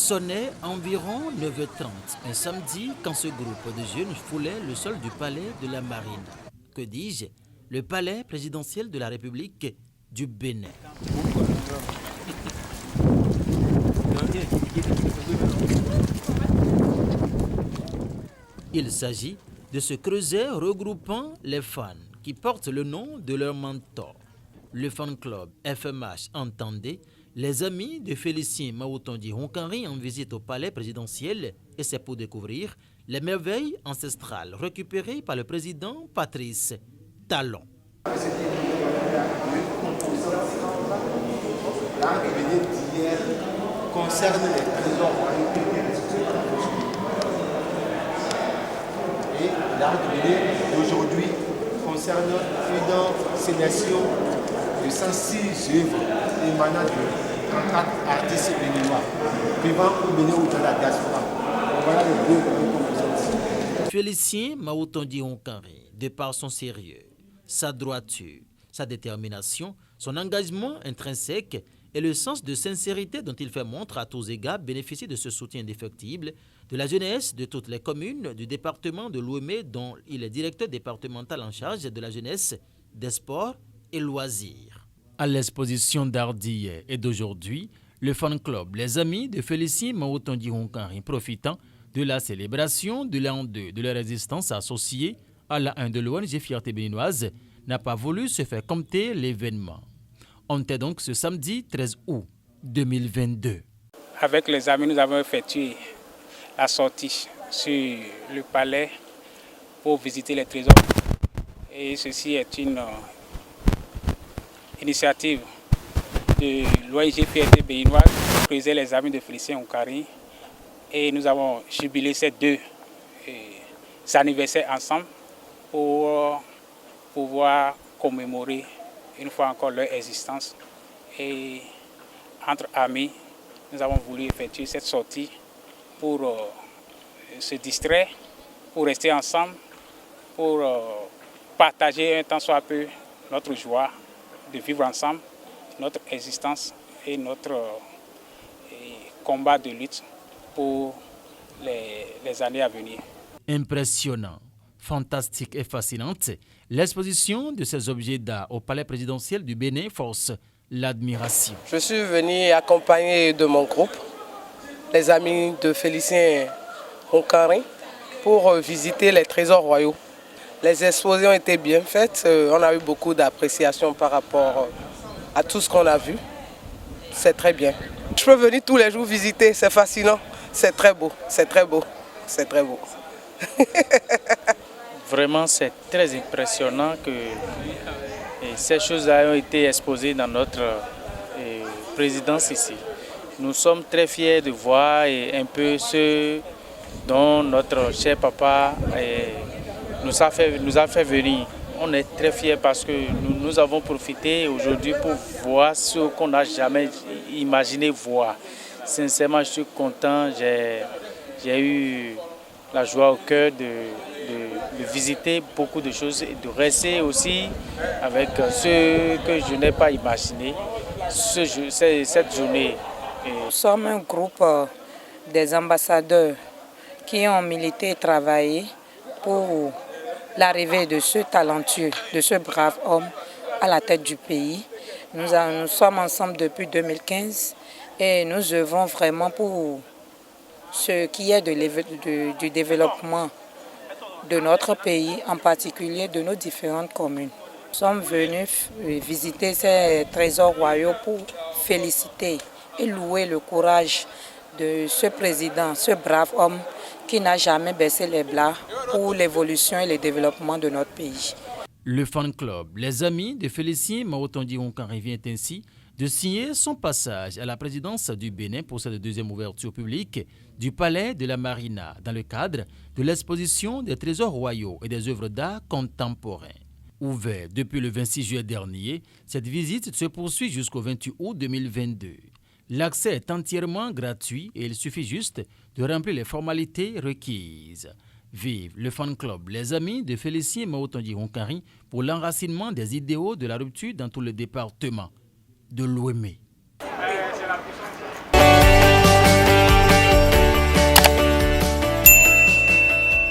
sonnait environ 9h30 un samedi quand ce groupe de jeunes foulait le sol du palais de la Marine. Que dis-je? Le palais présidentiel de la République du Bénin. Il s'agit de ce creuset regroupant les fans qui portent le nom de leur mentor. Le fan club FMH entendait les amis de Félicien Maoutondi Honkari en visite au palais présidentiel, et c'est pour découvrir les merveilles ancestrales récupérées par le président Patrice Talon. L'art d'hier concerne les trésors et l'art d'aujourd'hui concerne une sélection de 106 œuvres émanant de 34 artistes béninois, vivant au Bénin ou dans la diaspora. Voilà les deux compositions. Félicien Maoutondi Honkari, de par son sérieux, sa droiture, sa détermination, son engagement intrinsèque et le sens de sincérité dont il fait montre à tous égards bénéficie de ce soutien indéfectible de la jeunesse de toutes les communes du département de l'Ouémé, dont il est directeur départemental en charge de la jeunesse, des sports et loisirs. À l'exposition d'art d'hier et d'aujourd'hui, le fan club Les Amis de Félicien Maoutondi Honkari, profitant de la célébration de l'an 2 de la résistance associée à la 1 de l'ONG Fierté Béninoise, n'a pas voulu se faire compter l'événement. On était donc ce samedi 13 août 2022. Avec les amis, nous avons effectué la sortie sur le palais pour visiter les trésors. Et ceci est une initiative de l'ONG Fierté Béninoise, qui les amis de Félicien Honkari. Et nous avons jubilé ces deux anniversaires ensemble pour pouvoir commémorer une fois encore leur existence. Et entre amis, nous avons voulu effectuer cette sortie pour se distraire, pour rester ensemble, pour partager un tant soit peu notre joie de vivre ensemble, notre existence et notre combat de lutte pour les années à venir. Impressionnant, fantastique et fascinante, l'exposition de ces objets d'art au palais présidentiel du Bénin force l'admiration. Je suis venu accompagné de mon groupe, les amis de Félicien Honkari, pour visiter les trésors royaux. Les expositions étaient bien faites, on a eu beaucoup d'appréciation par rapport à tout ce qu'on a vu. C'est très bien. Je peux venir tous les jours visiter, c'est fascinant, c'est très beau, c'est très beau, c'est très beau. Vraiment, c'est très impressionnant que ces choses ont été exposées dans notre présidence ici. Nous sommes très fiers de voir un peu ce dont notre cher papa nous a fait venir. On est très fiers parce que nous avons profité aujourd'hui pour voir ce qu'on n'a jamais imaginé voir. Sincèrement, je suis content, j'ai eu la joie au cœur de visiter beaucoup de choses et de rester aussi avec ce que je n'ai pas imaginé cette journée. Nous sommes un groupe des ambassadeurs qui ont milité et travaillé pour l'arrivée de ce talentueux, de ce brave homme à la tête du pays. Nous sommes ensemble depuis 2015 et nous œuvrons vraiment pour ce qui est du développement de notre pays, en particulier de nos différentes communes. Nous sommes venus visiter ces trésors royaux pour féliciter et louer le courage de ce président, ce brave homme qui n'a jamais baissé les bras pour l'évolution et le développement de notre pays. Le fan club Les Amis de Félicien Maoutondi Honkari vient ainsi de signer son passage à la présidence du Bénin pour cette deuxième ouverture publique du Palais de la Marina dans le cadre de l'exposition des trésors royaux et des œuvres d'art contemporains. Ouvert depuis le 26 juillet dernier, cette visite se poursuit jusqu'au 28 août 2022. L'accès est entièrement gratuit et il suffit juste de remplir les formalités requises. Vive le fan club Les Amis de Félicien Maoutondi Honkari pour l'enracinement des idéaux de la rupture dans tout le département de l'Ouémé.